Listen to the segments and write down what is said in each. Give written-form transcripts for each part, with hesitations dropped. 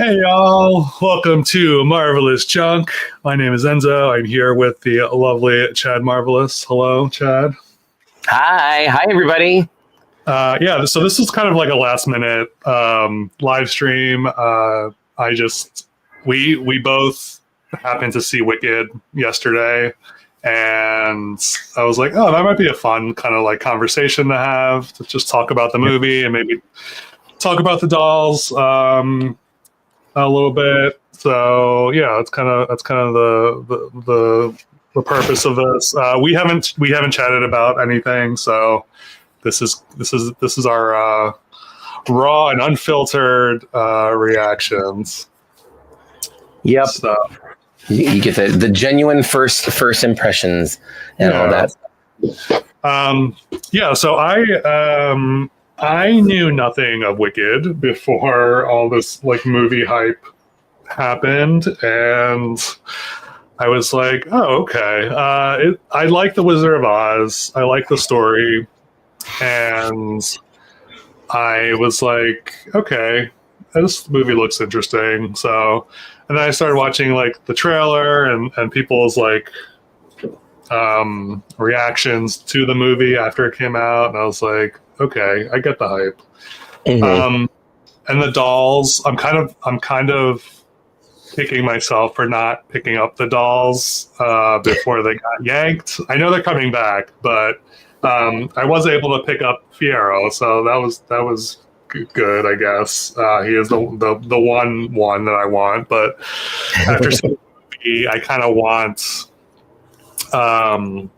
Hey y'all, welcome to Marvelous Junk. My name is Enzo. I'm here with the lovely Chad Marvelous. Hello, Chad. Hi everybody. So this is kind of like a last minute live stream. We both happened to see Wicked yesterday, and I was like, oh, that might be a fun kind of like conversation to have, to just talk about the movie and maybe talk about the dolls a little bit. So yeah, that's kind of the purpose of this. We haven't chatted about anything, so this is our raw and unfiltered reactions. Yep. So, you get the genuine first impressions and all that. So I knew nothing of Wicked before all this like movie hype happened, and I was like, oh, okay. I like The Wizard of Oz. I like the story, and I was like, okay, this movie looks interesting. So, and then I started watching like the trailer and people's like reactions to the movie after it came out, and I was like, okay, I get the hype. Mm-hmm. And the dolls, I'm kind of kicking myself for not picking up the dolls before they got yanked. I know they're coming back, but I was able to pick up Fiero, so that was good, I guess. He is the one that I want, but after seeing the movie, I kind of want I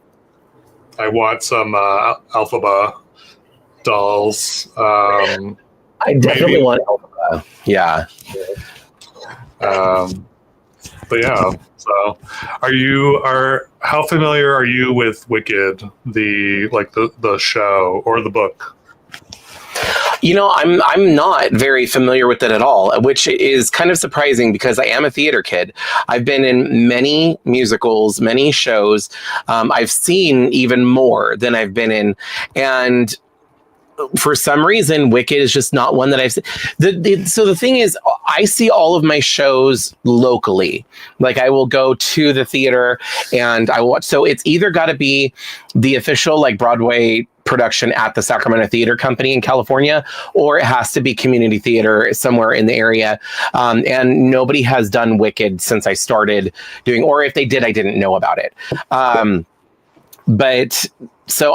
want some Alphaba dolls. I definitely want Alphaba. Yeah. But yeah, so how familiar are you with Wicked, the show or the book? You know, I'm not very familiar with it at all, which is kind of surprising because I am a theater kid. I've been in many musicals, many shows. I've seen even more than I've been in, and for some reason, Wicked is just not one that I've seen. So the thing is, I see all of my shows locally. Like I will go to the theater and I watch. So it's either got to be the official like Broadway production at the Sacramento Theater Company in California, or it has to be community theater somewhere in the area. And nobody has done Wicked since I started doing, or if they did, I didn't know about it. But so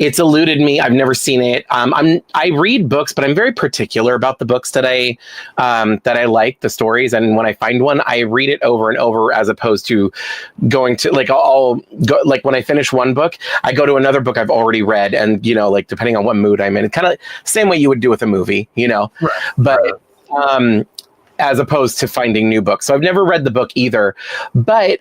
it's eluded me. I've never seen it. I read books, but I'm very particular about the books that I like, the stories. And when I find one, I read it over and over, as opposed to going to like, I'll go, like when I finish one book, I go to another book I've already read. And, you know, like depending on what mood I'm in, kind of same way you would do with a movie, you know, right. But, as opposed to finding new books. So I've never read the book either, but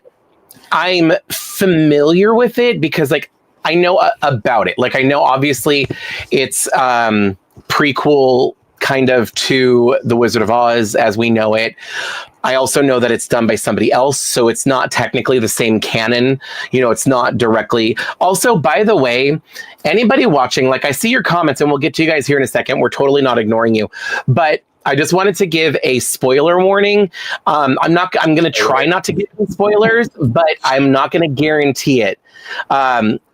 I'm familiar with it because like I know about it. Like I know obviously it's prequel kind of to The Wizard of Oz as we know it. I also know that it's done by somebody else, so it's not technically the same canon. You know, it's not directly. Also, by the way, anybody watching, like I see your comments and we'll get to you guys here in a second. We're totally not ignoring you, but I just wanted to give a spoiler warning. I'm going to try not to give spoilers, but I'm not going to guarantee it.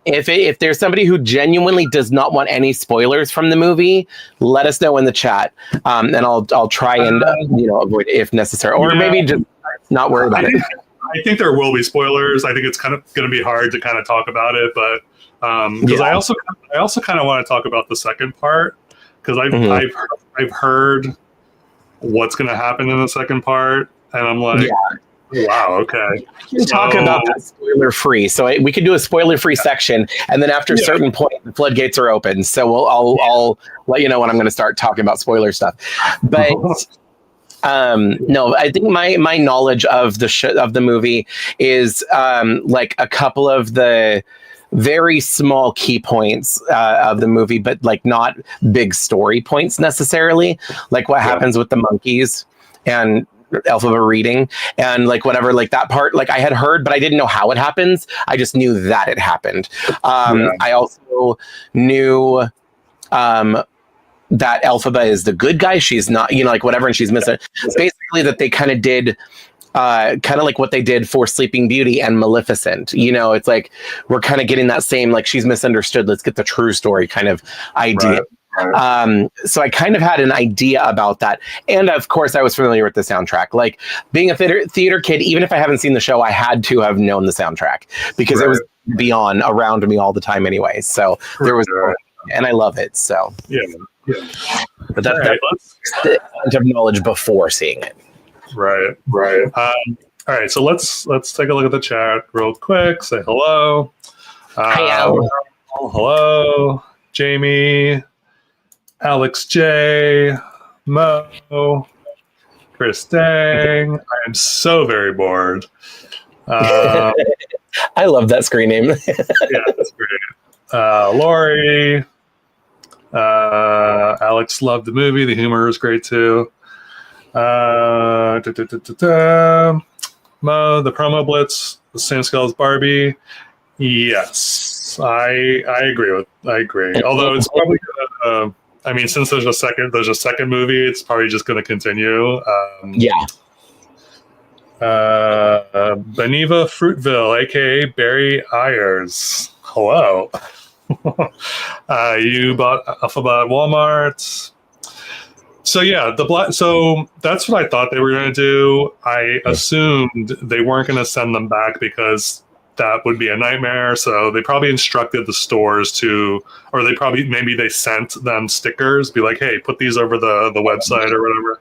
If there's somebody who genuinely does not want any spoilers from the movie, let us know in the chat. And I'll try and, avoid it if necessary, or maybe just not worry about it. I think there will be spoilers. I think it's kind of going to be hard to kind of talk about it, but because I also kind of want to talk about the second part, because I've heard what's going to happen in the second part, and I'm like, wow, okay. We can talk about that spoiler free. So we could do a spoiler free section, and then after a certain point, the floodgates are open. So I'll let you know when I'm going to start talking about spoiler stuff. But no, I think my knowledge of the movie is like a couple of the very small key points of the movie, but like not big story points necessarily, like what happens with the monkeys and Alphaba reading and like whatever, like that part, like I had heard, but I didn't know how it happens. I just knew that it happened. I also knew that Elphaba is the good guy. She's not, like whatever, and she's missing. Basically, that they kind of did. Kind of like what they did for Sleeping Beauty and Maleficent. It's like we're kind of getting that same, like, she's misunderstood, let's get the true story kind of idea. Right. So I kind of had an idea about that. And of course, I was familiar with the soundtrack. Like, being a theater kid, even if I haven't seen the show, I had to have known the soundtrack because it was around me all the time anyway. So there was, and I love it. So yeah. But that's the amount of knowledge before seeing it. Right. All right, so let's take a look at the chat real quick. Say hello. Hello, Jamie, Alex J, Mo, Chris Dang. I am so very bored. I love that screen name. Yeah, that's great. Lori, Alex loved the movie. The humor was great too. Mo, the promo blitz, the same scale as Barbie. Yes, I agree. Although it's probably gonna, since there's a second movie, it's probably just going to continue. Beniva Fruitville, aka Barry Ayers. Hello. You bought Alphabet at Walmart. So yeah, so that's what I thought they were going to do. I assumed they weren't going to send them back because that would be a nightmare. So they probably instructed the stores to, or maybe they sent them stickers, be like, hey, put these over the website or whatever.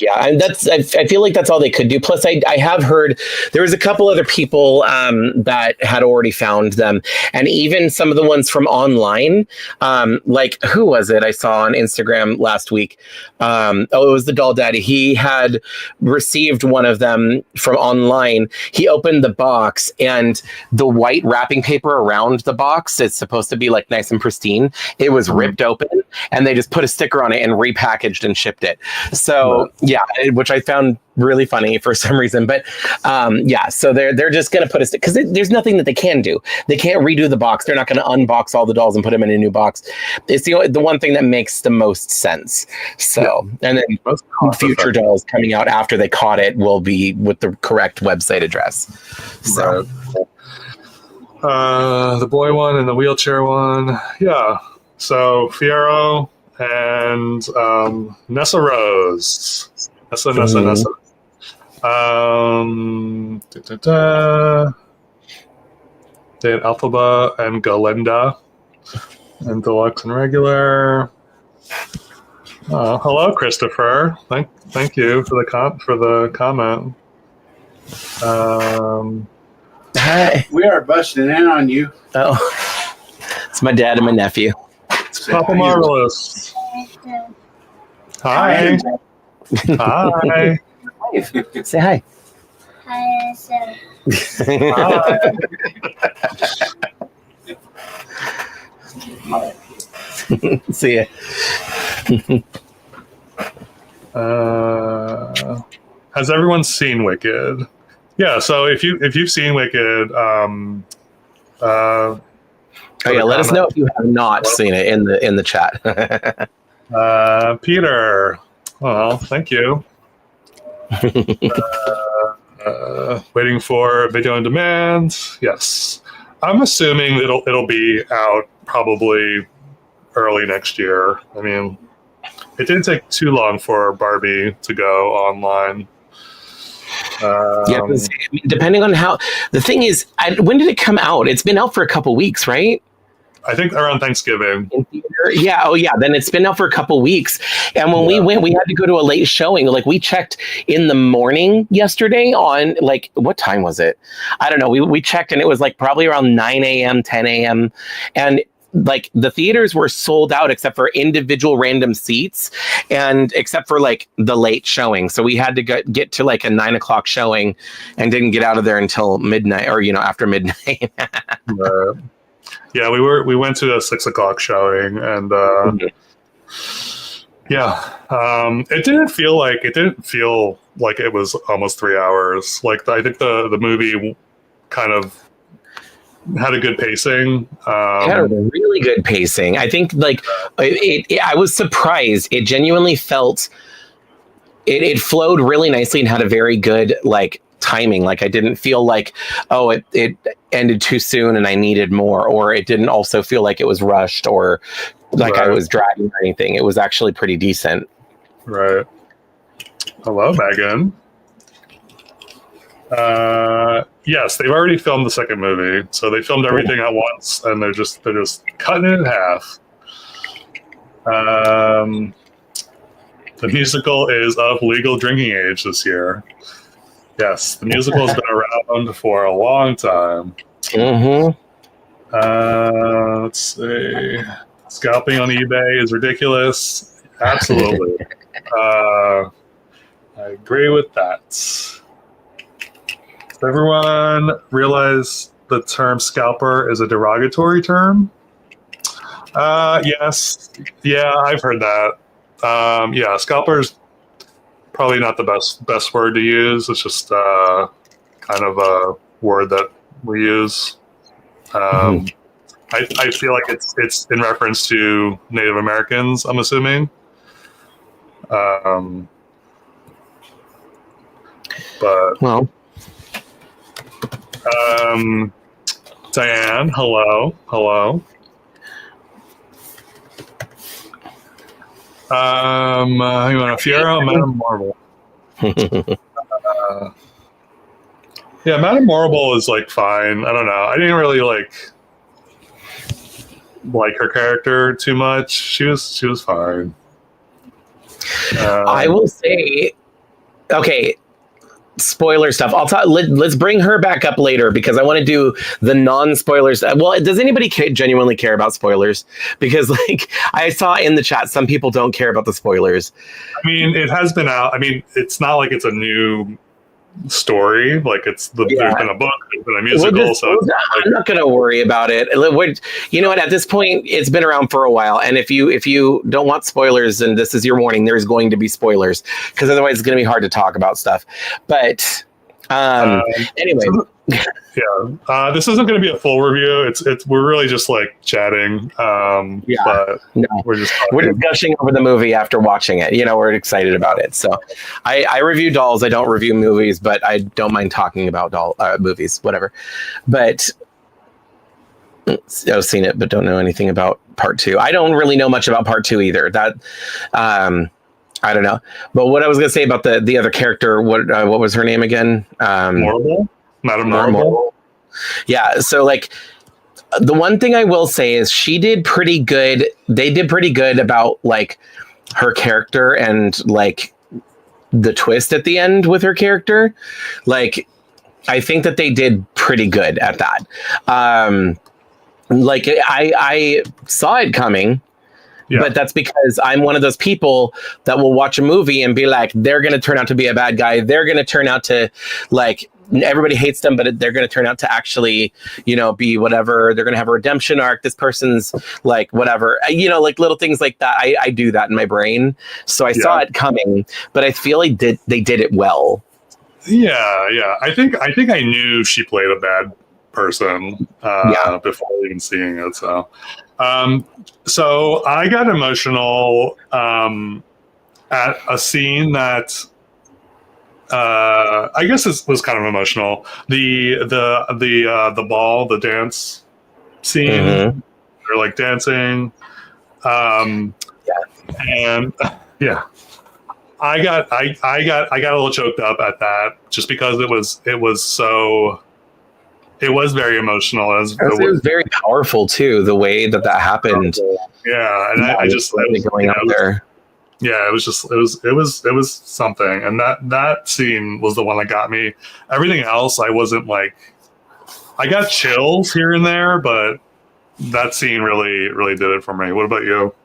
Yeah, and I feel like that's all they could do. Plus, I have heard there was a couple other people that had already found them, and even some of the ones from online. Like, who was it I saw on Instagram last week? It was the Doll Daddy. He had received one of them from online. He opened the box, and the white wrapping paper around the box, it's supposed to be like nice and pristine. It was ripped open, and they just put a sticker on it and repackaged and shipped it. So. Yeah, which I found really funny for some reason. But so they're just going to put because there's nothing that they can do. They can't redo the box. They're not going to unbox all the dolls and put them in a new box. It's the one thing that makes the most sense. So, and then future dolls coming out after they caught it will be with the correct website address. So, the boy one and the wheelchair one. Yeah. So Fiero and Nessa Rose. Nessa. They had Alphaba and Galinda and Deluxe and Regular. Hello, Christopher. Thank you for the comment. Hi. We are busting in on you. Oh, it's my dad and my nephew. Papa Marvelous. Hi. Hi. Say hi. Hi, Hi. See ya. Has everyone seen Wicked? Yeah. So if you've seen Wicked, let us know if you have not seen it in the chat. Peter. Well, thank you. Waiting for video on demand. Yes, I'm assuming it'll be out probably early next year. I mean, it didn't take too long for Barbie to go online. Depending on how the thing is, when did it come out? It's been out for a couple weeks, right? I think around Thanksgiving. Yeah. Oh, yeah. Then it's been out for a couple weeks. And when we went, we had to go to a late showing. Like, we checked in the morning yesterday on, like, what time was it? I don't know. We checked and it was like probably around 9 a.m., 10 a.m. And like the theaters were sold out except for individual random seats and except for like the late showing. So we had to get to like a 9 o'clock showing and didn't get out of there until midnight or, after midnight. Yeah, we went to a 6 o'clock showing, and it didn't feel like it was almost 3 hours. Like, I think the movie kind of had a good pacing. It had a really good pacing. I think like I was surprised. It genuinely felt it flowed really nicely and had a very good like timing. Like I didn't feel like, oh, it ended too soon and I needed more, or it didn't also feel like it was rushed or like I was dragging or anything. It was actually pretty decent. Right. Hello, Megan. Yes, they've already filmed the second movie, so they filmed everything at once, and they're just cutting it in half. The musical is of legal drinking age this year. Yes, the musical has been around for a long time. Mm-hmm. Let's see. Scalping on eBay is ridiculous. Absolutely. I agree with that. Does everyone realize the term scalper is a derogatory term? Yes. Yeah, I've heard that. Yeah, scalper's probably not the best word to use. It's just kind of a word that we use. I feel like it's in reference to Native Americans, I'm assuming. But well, Diane, hello. You want a Fiero, Madame Marvel? Yeah, Madame Marvel is like fine. I don't know. I didn't really like her character too much. She was fine. I will say, okay, spoiler stuff. I'll talk. Let's bring her back up later because I want to do the non-spoilers. Well, does anybody genuinely care about spoilers? Because like I saw in the chat, some people don't care about the spoilers. I mean, it has been out. I mean, it's not like it's a new story. Like there's been a book, there's been a musical. I'm not going to worry about it. You know what? At this point, it's been around for a while, and if you don't want spoilers, then this is your warning. There's going to be spoilers because otherwise it's going to be hard to talk about stuff. But anyway. Yeah, this isn't going to be a full review. We're really just like chatting. But no, we're gushing over the movie after watching it. You know, we're excited about it. So, I review dolls. I don't review movies, but I don't mind talking about movies, whatever. But I've seen it, but don't know anything about part 2. I don't really know much about part 2 either. That I don't know. But what I was going to say about the other character, what was her name again? Marvel. Madame Marvel. Yeah, so like the one thing I will say is she did pretty good. They did pretty good about like her character and like the twist at the end with her character. Like I think that they did pretty good at that. Like I saw it coming. Yeah. But that's because I'm one of those people that will watch a movie and be like, they're going to turn out to be a bad guy. They're going to turn out to like, everybody hates them, but they're going to turn out to actually, be whatever. They're going to have a redemption arc. This person's like, whatever, like little things like that. I do that in my brain. So I saw it coming, but I feel like they did it well. Yeah. I think I knew she played a bad person before even seeing it. So I got emotional at a scene that I guess this was kind of emotional. The ball, the dance scene, they're like dancing, and I got a little choked up at that just because it was very emotional. It was very powerful too, the way that happened. Yeah, and I just going out there. Yeah, it was something, and that scene was the one that got me. Everything else, I wasn't like, I got chills here and there, but that scene really did it for me. What about you?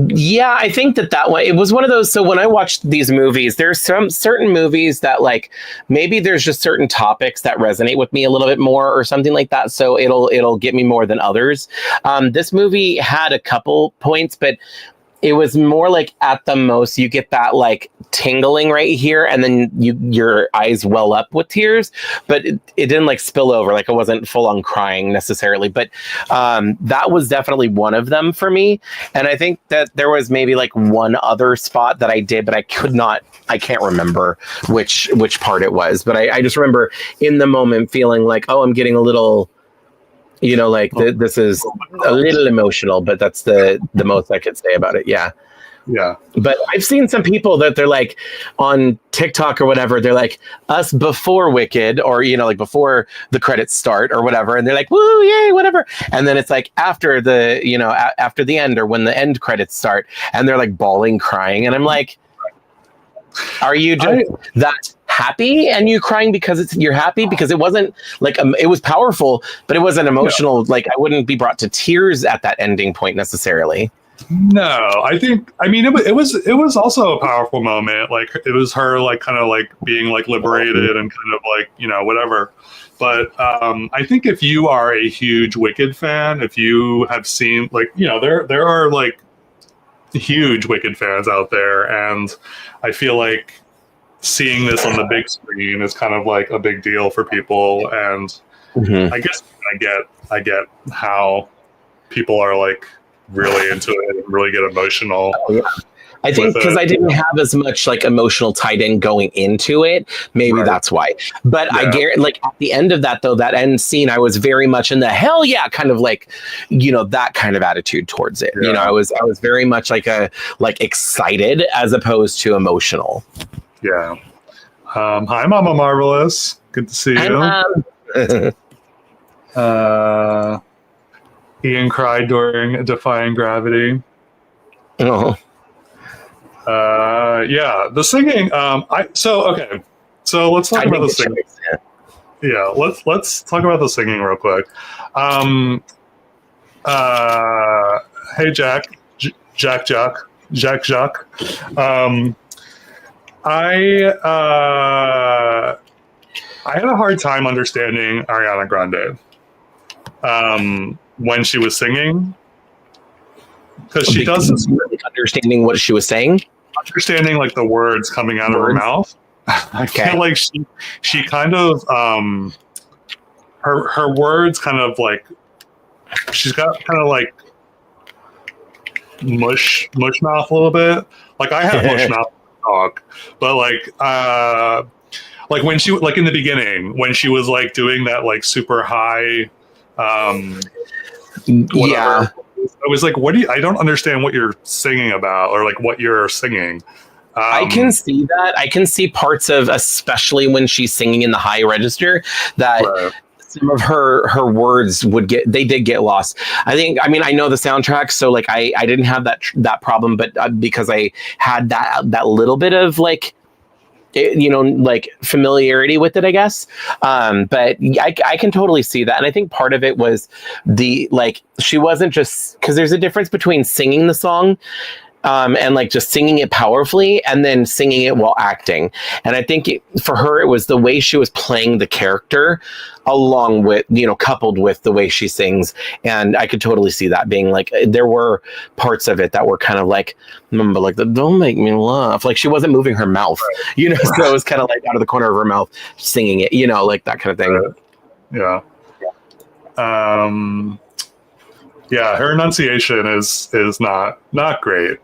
Yeah, I think that one, it was one of those. So when I watched these movies, there's some certain movies that like, maybe there's just certain topics that resonate with me a little bit more or something like that. So it'll get me more than others. This movie had a couple points, but it was more like at the most you get that like tingling right here, and then your eyes well up with tears, but it didn't like spill over. Like I wasn't full on crying necessarily, but that was definitely one of them for me. And I think that there was maybe like one other spot that I did, but I can't remember which part it was. But I just remember in the moment feeling like, oh, I'm getting a little, like this is a little emotional, but that's the most I could say about it. Yeah. Yeah. But I've seen some people that they're like on TikTok or whatever, they're like us before Wicked, or, like before the credits start or whatever. And they're like, woo, yay, whatever. And then it's like after the, after the end, or when the end credits start, and they're like bawling, crying. And I'm like, are you just that happy and you crying because you're happy? Because it wasn't like it was powerful, but it wasn't emotional. No. Like I wouldn't be brought to tears at that ending point necessarily. No, it was also a powerful moment. Like it was her like kind of like being like liberated and kind of like whatever. But I think if you are a huge Wicked fan, if you have seen like there are like huge Wicked fans out there, and I feel like seeing this on the big screen is kind of like a big deal for people. And I guess I get how people are like really into it and really get emotional. Oh, yeah. I think because I didn't have as much like emotional tied in going into it, maybe that's why. But yeah. I guarantee, like at the end of that though, that end scene, I was very much in the hell yeah kind of like that kind of attitude towards it. Yeah. I was very much like excited as opposed to emotional. Yeah. Hi, Mama Marvelous. Good to see you. Ian cried during Defying Gravity. Oh. Yeah, the singing. Okay. So let's talk about the singing. Yeah, let's talk about the singing real quick. Hey Jack. I had a hard time understanding Ariana Grande when she was singing, because she doesn't understanding what she was saying, understanding like the words coming out of her mouth. I feel like she kind of her words kind of like she's got kind of like mush mouth a little bit. Like I have mush mouth talk, but like when she like in the beginning when she was like doing that like super high whatever. Yeah. I was like, I don't understand what you're singing about, or like what you're singing. I can see that. I can see parts of, especially when she's singing in the high register, that some of her words did get lost. I know the soundtrack, so like I didn't have that problem, but because I had that little bit of like, like familiarity with it, I guess. But I can totally see that. And I think part of it was she wasn't just, because there's a difference between singing the song and like just singing it powerfully and then singing it while acting. And I think for her, it was the way she was playing the character along with, coupled with the way she sings. And I could totally see that being like, there were parts of it that were kind of like, remember, like, don't make me laugh. Like she wasn't moving her mouth, so it was kind of like out of the corner of her mouth singing it, like that kind of thing. Yeah. Yeah, her enunciation is not great.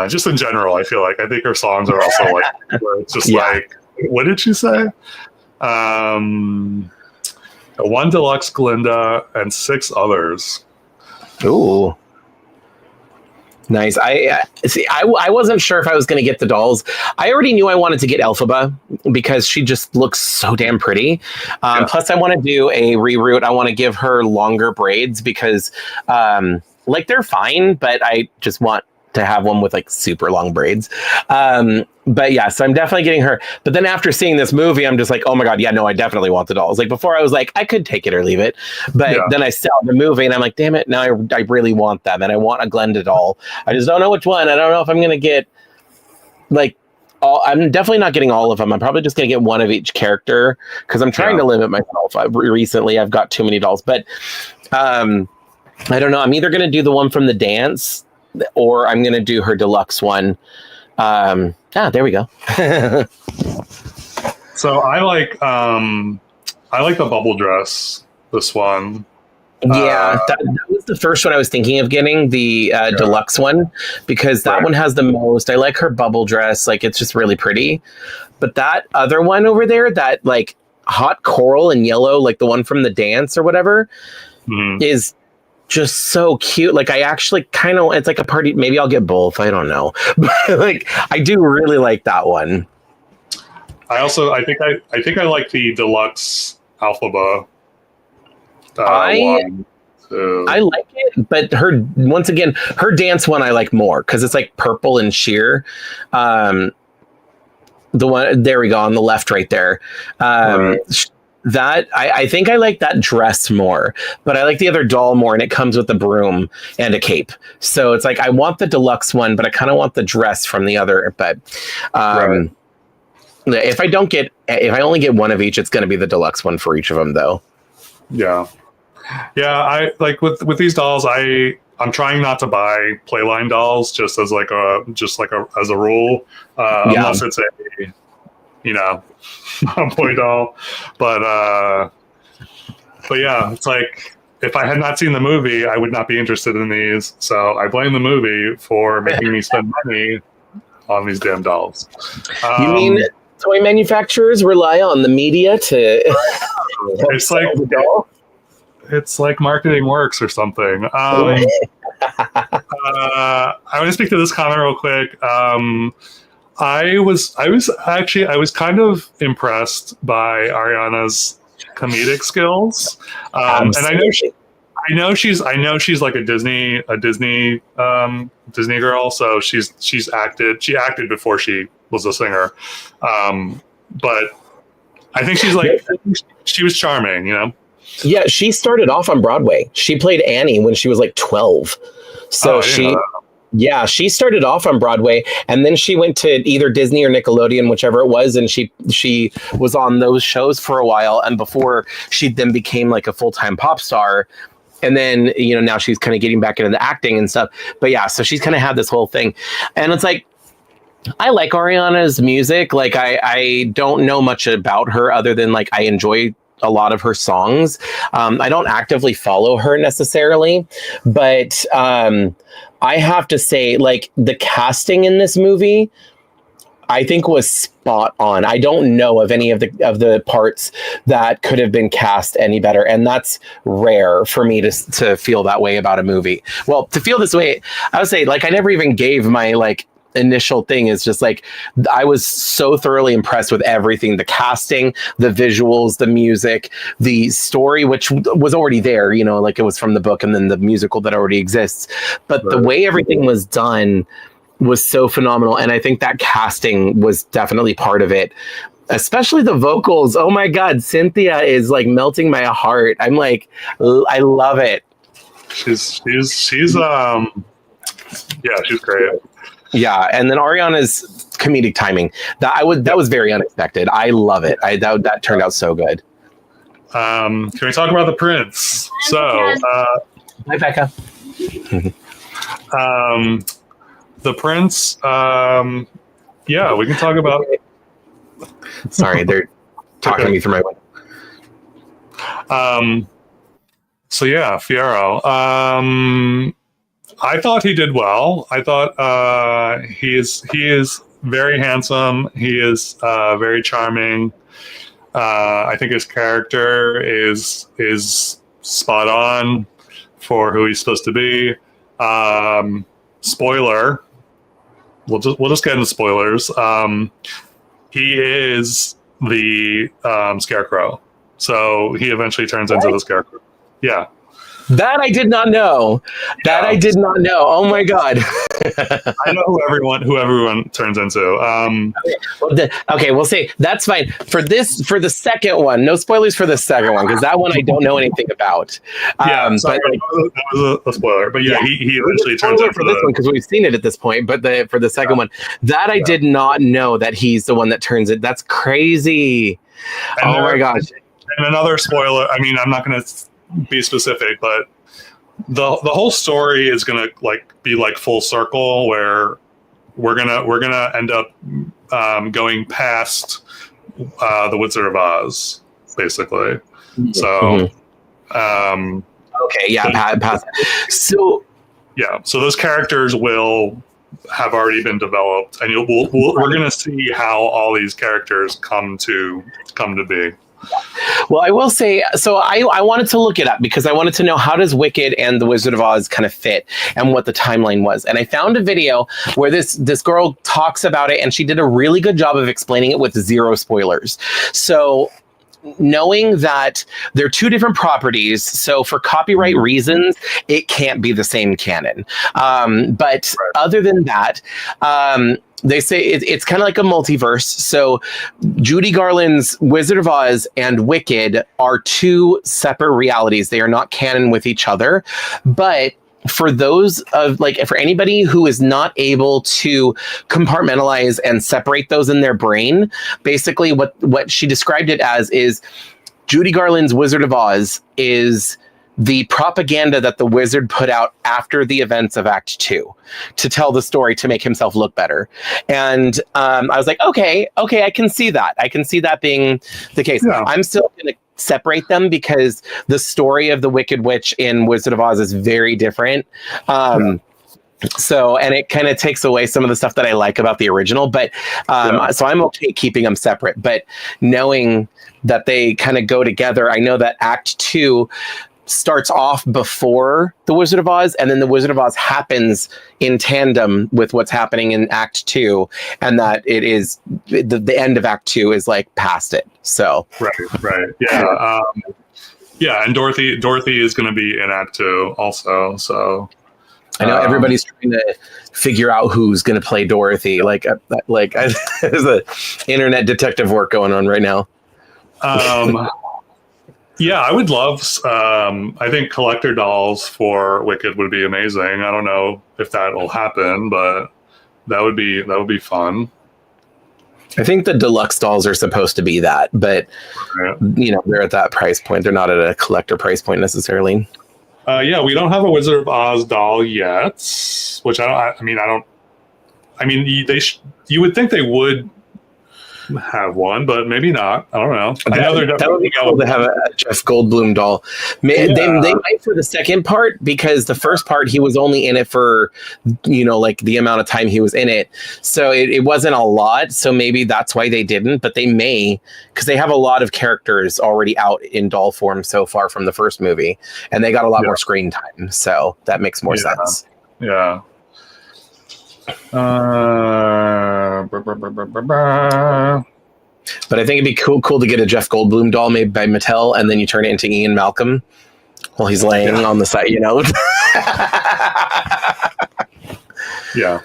Just in general, I feel like I think her songs are also like where it's just like, what did she say? One deluxe Glinda and 6 others. Ooh, nice. I wasn't sure if I was going to get the dolls. I already knew I wanted to get Elphaba because she just looks so damn pretty. Plus, I want to do a reroute. I want to give her longer braids because, they're fine, but I just want to have one with like super long braids. But yeah, so I'm definitely getting her. But then after seeing this movie, I'm just like, oh my God, yeah, no, I definitely want the dolls. Like before I was like, I could take it or leave it. But then I saw the movie and I'm like, damn it, now I really want them. And I want a Glenda doll. I just don't know which one. I don't know if I'm going to get like, I'm definitely not getting all of them. I'm probably just going to get one of each character because I'm trying to limit myself. Recently, I've got too many dolls. But I don't know. I'm either going to do the one from the dance or I'm gonna do her deluxe one. There we go. So I like the bubble dress. This one. Yeah, that was the first one I was thinking of getting, the deluxe one, because that one has the most. I like her bubble dress, like it's just really pretty. But that other one over there, that like hot coral and yellow, like the one from the dance or whatever, is just so cute. Like I actually kind of, it's like a party. Maybe I'll get both. I don't know, but like I do really like that one. I think I like the deluxe Alphaba. I like it, but once again, her dance one I like more because it's like purple and sheer. The one there we go on the left right there. That I think I like that dress more, but I like the other doll more, and it comes with a broom and a cape. So it's like I want the deluxe one, but I kind of want the dress from the other. But if I only get one of each, it's going to be the deluxe one for each of them, though. Yeah. I like with these dolls. I'm trying not to buy Playline dolls just as as a rule, unless it's a boy doll. But yeah, it's like if I had not seen the movie, I would not be interested in these. So I blame the movie for making me spend money on these damn dolls. You mean toy manufacturers rely on the media to? It's like the doll. It's like marketing works or something. I want to speak to this comment real quick. I was kind of impressed by Ariana's comedic skills, and I know she's like a Disney girl. So she acted before she was a singer, but I think she was charming, Yeah, she started off on Broadway. She played Annie when she was like 12. So she started off on Broadway, and then she went to either Disney or Nickelodeon, whichever it was, and she was on those shows for a while, and before she then became like a full-time pop star. And then, now she's kind of getting back into the acting and stuff. But yeah, so she's kind of had this whole thing. And it's like, I like Ariana's music. Like I don't know much about her other than like I enjoy a lot of her songs. I don't actively follow her necessarily, but I have to say, like, the casting in this movie, I think was spot on. I don't know of any of the parts that could have been cast any better, and that's rare for me to feel that way about a movie. Well, to feel this way, I would say, like, I never even gave my like initial thing is just like I was so thoroughly impressed with everything, the casting, the visuals, the music, the story, which was already there, like it was from the book, and then the musical that already exists, but the way everything was done was so phenomenal. And I think that casting was definitely part of it, especially the vocals. Oh my god, Cynthia is like melting my heart. I'm like, I love it. She's she's great. Yeah, and then Ariana's comedic timing, that was very unexpected. I love it. That turned out so good. Can we talk about the prince? So, hi Becca. The prince. Yeah, we can talk about. Sorry, they're talking to me through my window. So yeah, Fiyero. I thought he did well. I thought he is very handsome. He is very charming. I think his character is spot on for who he's supposed to be. Spoiler. We'll just get into spoilers. He is the Scarecrow. So he eventually turns into the Scarecrow. Yeah. That I did not know. I did not know. Oh my god! I know who everyone turns into. Okay, we'll say that's fine for the second one. No spoilers for the second one because that one I don't know anything about. Sorry, that was a spoiler. But yeah. He eventually turns into for this one because we've seen it at this point. But for the second one, that I did not know that he's the one that turns it. That's crazy. My gosh! And another spoiler. I mean, I'm not going to be specific, but the whole story is gonna like be like full circle, where we're gonna end up going past the Wizard of Oz, basically. So, okay, yeah, past. So those characters will have already been developed, and we're gonna see how all these characters come to be. Well, I will say, so I wanted to look it up because I wanted to know how does Wicked and the Wizard of Oz kind of fit and what the timeline was. And I found a video where this girl talks about it, and she did a really good job of explaining it with zero spoilers. So knowing that they're two different properties, so for copyright reasons, it can't be the same canon. But other than that, they say it's kind of like a multiverse. So Judy Garland's Wizard of Oz and Wicked are two separate realities. They are not canon with each other. But for those of for anybody who is not able to compartmentalize and separate those in their brain, basically what she described it as is Judy Garland's Wizard of Oz is the propaganda that the wizard put out after the events of Act 2 to tell the story to make himself look better. And I was like, okay, I can see that. I can see that being the case. Yeah. I'm still going to separate them because the story of the Wicked Witch in Wizard of Oz is very different. So, and it kind of takes away some of the stuff that I like about the original, but so I'm okay keeping them separate. But knowing that they kind of go together, I know that Act 2 starts off before the Wizard of Oz, and then the Wizard of Oz happens in tandem with what's happening in Act 2, and that it is the end of Act 2 is like past it. So right, yeah, and Dorothy is going to be in Act 2 also. So I know everybody's trying to figure out who's going to play Dorothy. There's a internet detective work going on right now. Yeah, I would love. I think collector dolls for Wicked would be amazing. I don't know if that will happen, but that would be fun. I think the deluxe dolls are supposed to be that, but they're at that price point. They're not at a collector price point necessarily. Yeah, we don't have a Wizard of Oz doll yet, which you would think they would have one, but maybe not. I don't know. That would be cool to have a Jeff Goldblum doll. They might for the second part, because the first part he was only in it for the amount of time he was in it, so it wasn't a lot. So maybe that's why they didn't. But they may, because they have a lot of characters already out in doll form so far from the first movie, and they got a lot more screen time. So that makes more sense. Yeah. But I think it'd be cool to get a Jeff Goldblum doll made by Mattel, and then you turn it into Ian Malcolm while he's laying on the side, Yeah.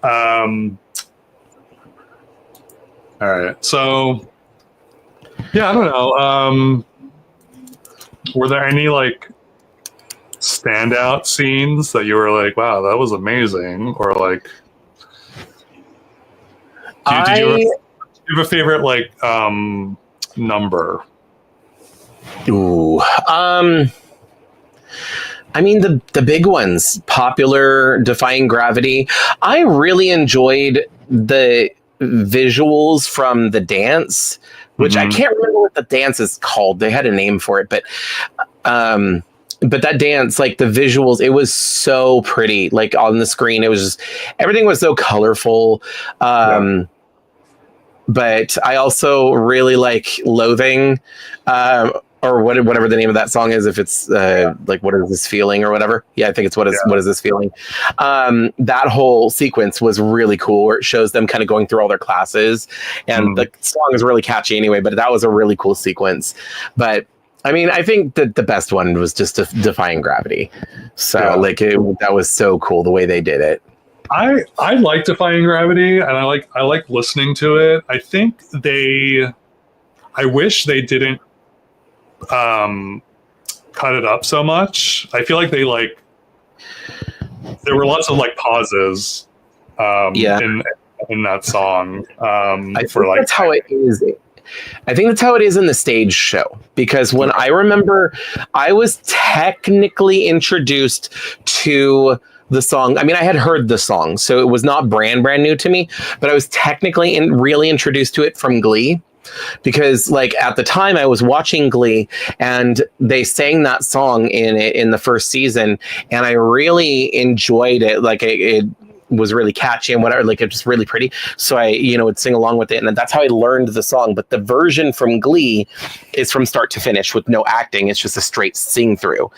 All right. So, yeah, I don't know. Were there any standout scenes that you were like, wow, that was amazing? Or do you have a favorite number? Ooh. I mean, the big ones, Popular, Defying Gravity. I really enjoyed the visuals from the dance, which I can't remember what the dance is called. They had a name for it, but that dance, the visuals, it was so pretty. On the screen, it was just, everything was so colorful. But I also really like Loathing, or whatever the name of that song is. If it's What Is This Feeling or whatever. Yeah, I think it's What Is This Feeling. That whole sequence was really cool, where it shows them kind of going through all their classes, and the song is really catchy anyway. But that was a really cool sequence. But I mean, I think that the best one was just Defying Gravity. So that was so cool the way they did it. I like Defying Gravity, and I like listening to it. I think I wish they didn't cut it up so much. I feel like there were lots of pauses in that song. I think that's how it is. I think that's how it is in the stage show, because when I remember, I was technically introduced to the song. I mean, I had heard the song, so it was not brand new to me, but I was technically really introduced to it from Glee, because like at the time I was watching Glee and they sang that song in the first season, and I really enjoyed it. Like it was really catchy and whatever, like it's just really pretty. So I, would sing along with it, and that's how I learned the song. But the version from Glee is from start to finish with no acting. It's just a straight sing through.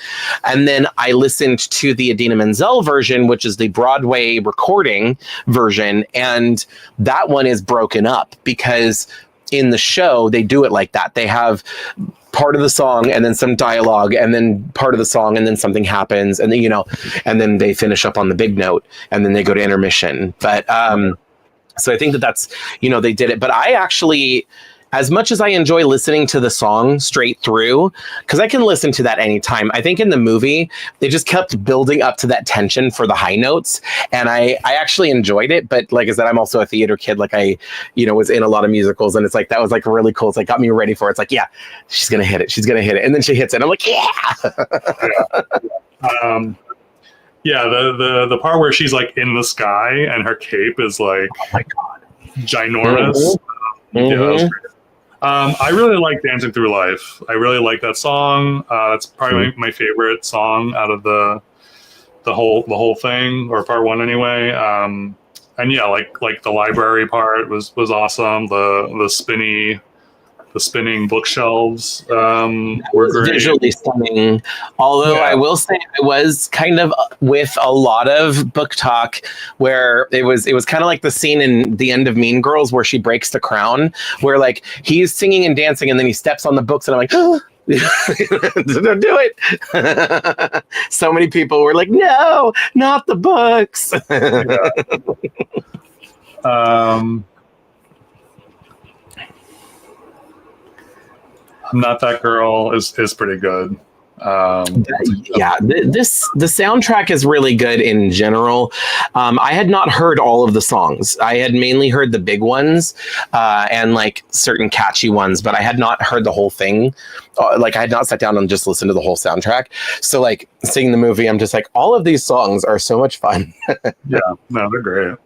And then I listened to the Idina Menzel version, which is the Broadway recording version, and that one is broken up because in the show they do it like that. They have part of the song and then some dialogue and then part of the song and then something happens and then and then they finish up on the big note and then they go to intermission. But so I think that's they did it. But I actually, as much as I enjoy listening to the song straight through, because I can listen to that anytime, I think in the movie, they just kept building up to that tension for the high notes. And I actually enjoyed it. But like I said, I'm also a theater kid. Like I, was in a lot of musicals, and it's like, that was like really cool. It's like got me ready for it. It's like, yeah, she's going to hit it. She's going to hit it. And then she hits it. I'm like, yeah. Yeah. The part where she's like in the sky and her cape is like, oh my God, ginormous. Mm-hmm. Yeah, that was great. I really like Dancing Through Life. I really like that song. That's probably my favorite song out of the whole thing, or part one anyway. And yeah, like the library part was awesome. The spinning bookshelves were great. Visually stunning. Although I will say I was kind of with a lot of book talk where it was kind of like the scene in the end of Mean Girls where she breaks the crown, where like he's singing and dancing and then he steps on the books and I'm like, oh. Don't do it. So many people were like, no, not the books. I'm Not That Girl is pretty good. The soundtrack is really good in general. I had not heard all of the songs. I had mainly heard the big ones and like certain catchy ones, but I had not heard the whole thing. Like I had not sat down and just listened to the whole soundtrack. So like seeing the movie, I'm just like, all of these songs are so much fun. Yeah, no, they're great.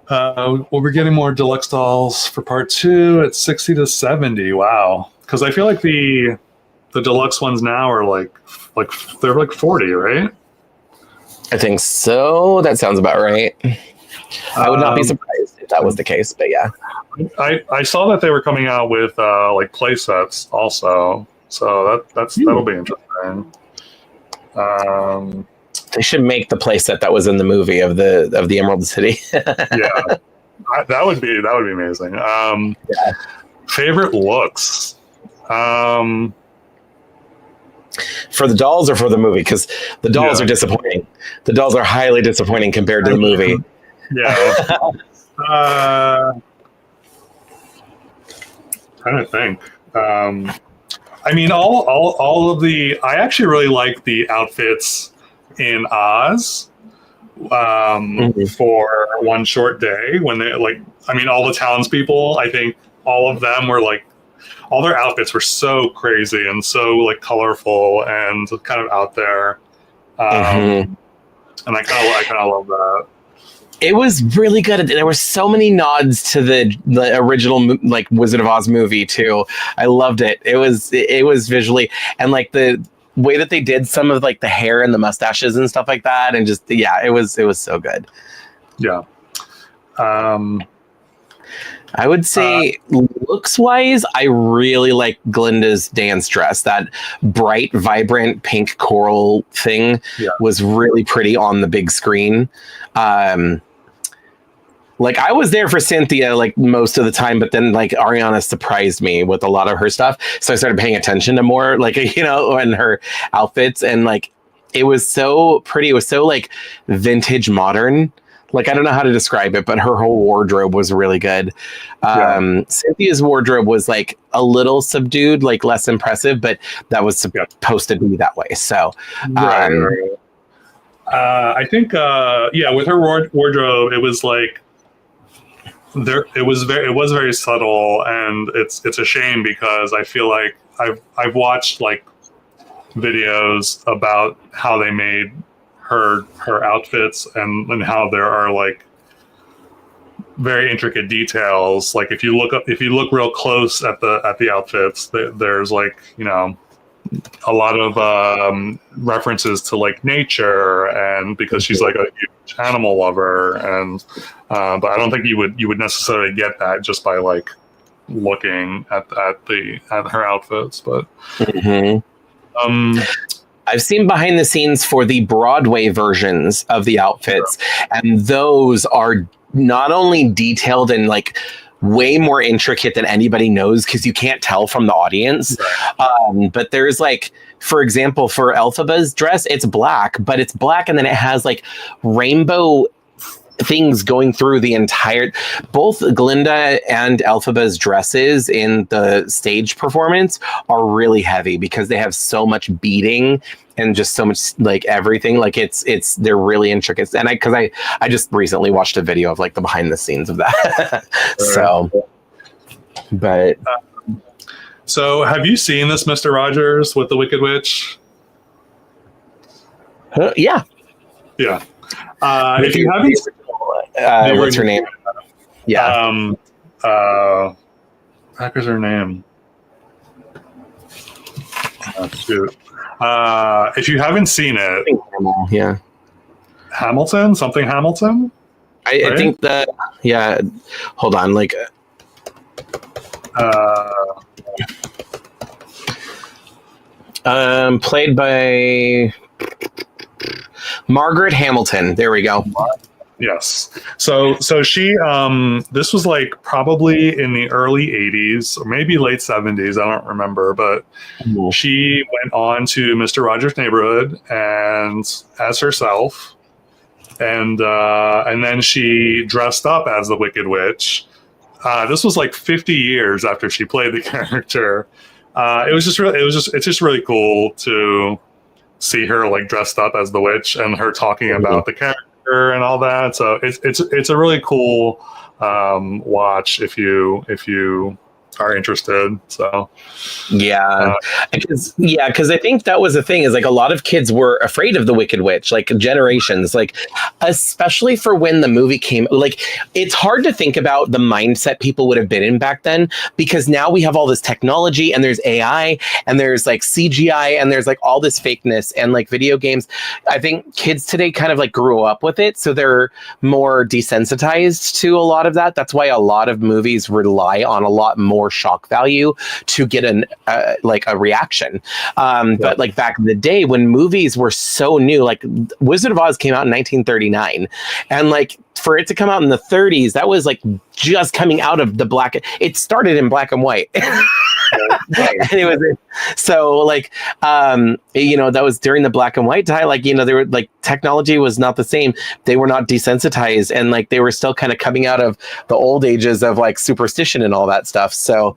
Well, we're getting more deluxe dolls for part 2 at 60 to 70. Wow. Because I feel like the deluxe ones now are like they're like 40, right? I think so. That sounds about right. I would not be surprised if that was the case, but yeah. I saw that they were coming out with like play sets also, so that'll be interesting. They should make the play set that was in the movie of the Emerald City. Yeah, that would be amazing. Favorite looks. For the dolls or for the movie? Because the dolls are disappointing. The dolls are highly disappointing compared to the movie. Yeah. Trying to think. I mean, all of the. I actually really like the outfits in Oz for One Short Day when they all the townspeople. I think all of them were like. All their outfits were so crazy and so like colorful and kind of out there, and I kind of love that. It was really good. There were so many nods to the original like Wizard of Oz movie too. I loved it. It was visually, and like the way that they did some of like the hair and the mustaches and stuff like that, and just it was so good. Yeah. I would say looks-wise, I really like Glinda's dance dress. That bright, vibrant pink coral thing was really pretty on the big screen. Like I was there for Cynthia like most of the time, but then like Ariana surprised me with a lot of her stuff. So I started paying attention to more like, and her outfits, and like it was so pretty. It was so like vintage modern. Like, I don't know how to describe it, but her whole wardrobe was really good. Cynthia's wardrobe was like a little subdued, like less impressive, but that was supposed to be that way. So, I think, with her wardrobe, it was like, it was very subtle, and it's a shame because I feel like I've watched like videos about how they made her outfits and how there are like very intricate details. Like if you look real close at the outfits, there's like, you know, a lot of references to like nature, and because she's like a huge animal lover, and but I don't think you would necessarily get that just by like looking at her outfits. But I've seen behind the scenes for the Broadway versions of the outfits, and those are not only detailed and like way more intricate than anybody knows because you can't tell from the audience. But there's like, for example, for Elphaba's dress, it's black, but it's black and then it has like rainbow things going through the entire. Both Glinda and Elphaba's dresses in the stage performance are really heavy because they have so much beading and just so much like everything. Like they're really intricate. And I just recently watched a video of like the behind the scenes of that. So have you seen this Mr. Rogers with the Wicked Witch? Yeah. If you haven't, what's her name? Yeah. What is her name? Oh, shoot. If you haven't seen it, yeah, Hamilton, something Hamilton. I think that. Yeah. Hold on. Like. Played by Margaret Hamilton. There we go. Yes. So she this was like probably in the early 80s or maybe late 70s, I don't remember, but she went on to Mr. Rogers' Neighborhood and as herself, and then she dressed up as the Wicked Witch. This was like 50 years after she played the character. It's just really cool to see her like dressed up as the witch and her talking about the character and all that. So it's a really cool watch if you are interested. So because I think that was the thing, is like a lot of kids were afraid of the Wicked Witch, like generations, like especially for when the movie came. Like it's hard to think about the mindset people would have been in back then, because now we have all this technology and there's AI and there's like CGI and there's like all this fakeness and like video games. I think kids today kind of like grew up with it, so they're more desensitized to a lot of that. That's why a lot of movies rely on a lot more shock value to get like a reaction. But like back in the day when movies were so new, like Wizard of Oz came out in 1939, and like for it to come out in the 30s, that was like just coming out of the black. It started in black and white. And it was so like that was during the black and white time. Like, they were like, technology was not the same. They were not desensitized, and like they were still kind of coming out of the old ages of like superstition and all that stuff. So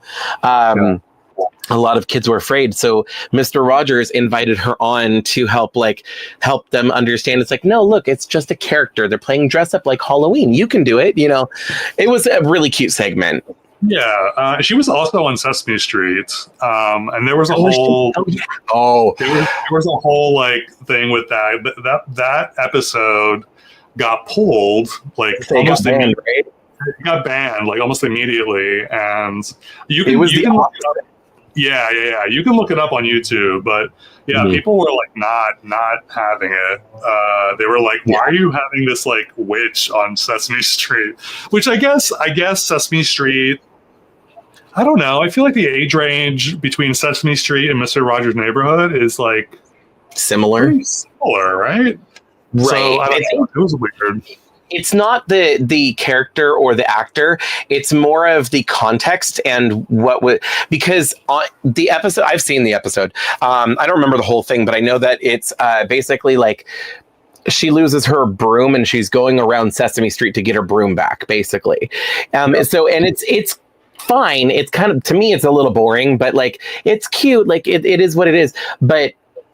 a lot of kids were afraid. So Mr. Rogers invited her on to help them understand. It's like, no, look, it's just a character. They're playing dress up like Halloween. You can do it. It was a really cute segment. Yeah, she was also on Sesame Street, and there was a whole there was a whole like thing with that episode got pulled like almost immediately. Right? It got banned like almost immediately, and you can look it up. Yeah. You can look it up on YouTube, but people were like not having it. They were like, "Why are you having this like witch on Sesame Street?" Which I guess Sesame Street. I don't know. I feel like the age range between Sesame Street and Mr. Rogers' Neighborhood is like similar, right? Right. So I don't know. It was weird. It's not the character or the actor. It's more of the context and because on the episode, I've seen the episode. I don't remember the whole thing, but I know that it's basically like she loses her broom and she's going around Sesame Street to get her broom back, basically. So it's fine. It's kind of, to me, it's a little boring, but like it's cute. Like it is what it is. But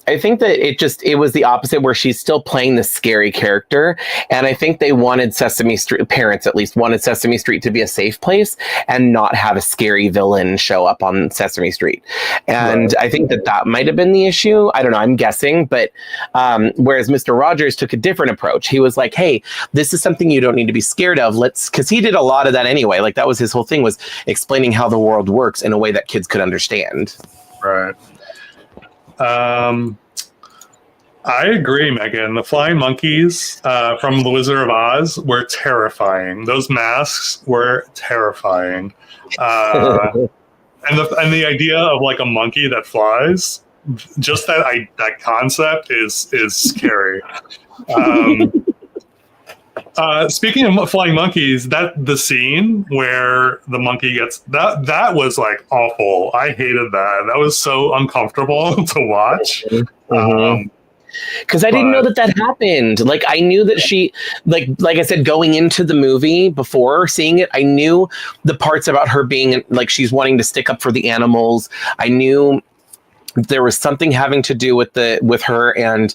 I think that it was the opposite, where she's still playing the scary character. And I think they wanted Sesame Street, parents at least wanted Sesame Street to be a safe place and not have a scary villain show up on Sesame Street. And I think that might have been the issue. I don't know, I'm guessing. But whereas Mr. Rogers took a different approach. He was like, hey, this is something you don't need to be scared of. Because he did a lot of that anyway. Like, that was his whole thing, was explaining how the world works in a way that kids could understand. Right. I agree, Megan. The flying monkeys from The Wizard of Oz were terrifying. Those masks were terrifying. And the idea of like a monkey that flies, just that concept is scary. Speaking of flying monkeys, the scene where the monkey gets that was like awful. I hated that. That was so uncomfortable to watch. Because I didn't know that happened. Like, I knew that she, like I said, going into the movie before seeing it, I knew the parts about her being like, she's wanting to stick up for the animals. I knew there was something having to do with her and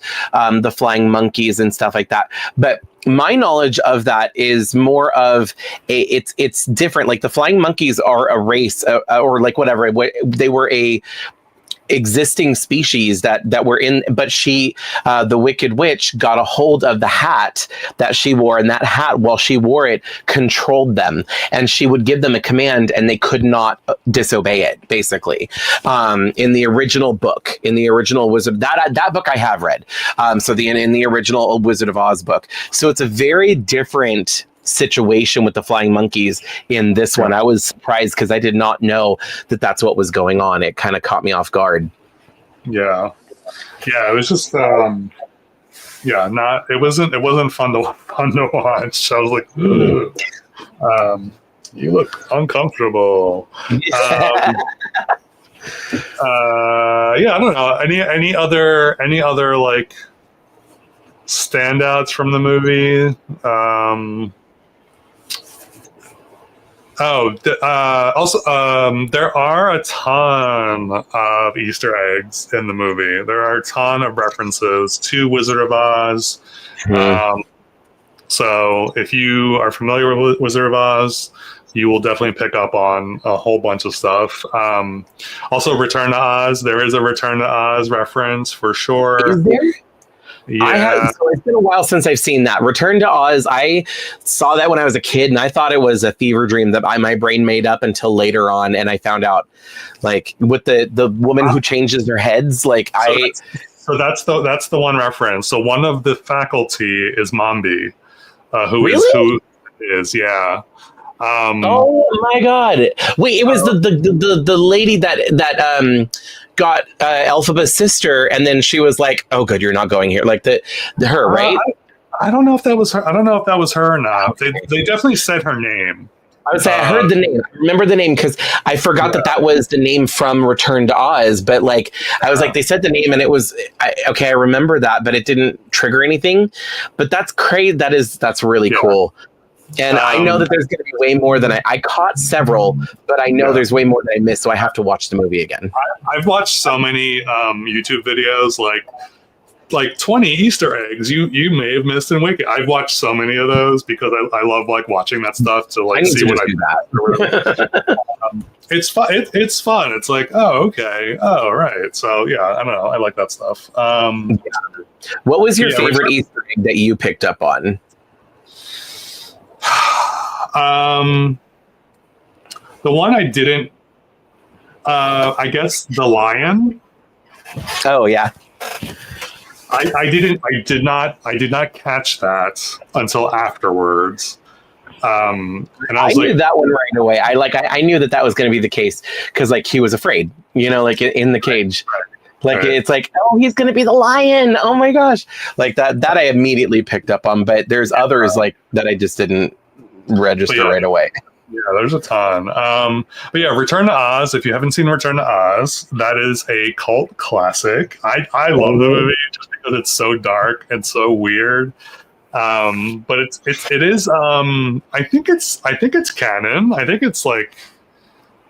the flying monkeys and stuff like that. But my knowledge of that is more of it's different. Like, the flying monkeys are a race or like whatever. They were a existing species that were in, but she, the Wicked Witch, got a hold of the hat that she wore, and that hat, while she wore it, controlled them, and she would give them a command and they could not disobey it, basically. In the original book, in the original Wizard, that book I have read, in the original Wizard of Oz book. So it's a very different situation with the flying monkeys in this one. I was surprised because I did not know that that's what was going on. It kind of caught me off guard. Yeah, it was just it wasn't fun to watch. I was like, you look uncomfortable. I don't know, any other like standouts from the movie. There are a ton of Easter eggs in the movie. There are a ton of references to Wizard of Oz. So if you are familiar with Wizard of Oz, you will definitely pick up on a whole bunch of stuff. Also, Return to Oz. There is a Return to Oz reference for sure. Is there? Yeah. So it's been a while since I've seen that. Return to Oz, I saw that when I was a kid, and I thought it was a fever dream that my brain made up until later on, and I found out, like, with the woman who changes their heads, like, So that's the one reference. So one of the faculty is Mombi, who is yeah. Oh my God! Wait, it was the lady that got Elphaba's sister, and then she was like, "Oh, good, you're not going here." Like her, right? I don't know if that was her. I don't know if that was her or not. They definitely said her name. I would say I heard the name. I remember the name because I forgot that was the name from Return to Oz. But like, I was like, they said the name, and it was okay. I remember that, but it didn't trigger anything. But that's crazy. That's really cool. And I know that there's going to be way more than I caught several, but I know there's way more that I missed, so I have to watch the movie again. I've watched so many YouTube videos, like 20 Easter eggs you may have missed in Wicked. I've watched so many of those because I love like watching that stuff to like see what I do that. It's fun. It's fun. It's like, oh, okay, oh, right. So yeah, I don't know. I like that stuff. What was your favorite Easter egg that you picked up on? The one I didn't, I guess the lion. Oh yeah. I did not catch that until afterwards. And I knew that one right away. I knew that was going to be the case because like he was afraid, like in the cage. Like it's like, oh, he's going to be the lion. Oh my gosh. Like that I immediately picked up on, but there's others like that I just didn't register right away. Yeah, there's a ton. But yeah, Return to Oz. If you haven't seen Return to Oz, that is a cult classic. I love the movie just because it's so dark and so weird. But it is. I think it's canon. I think it's like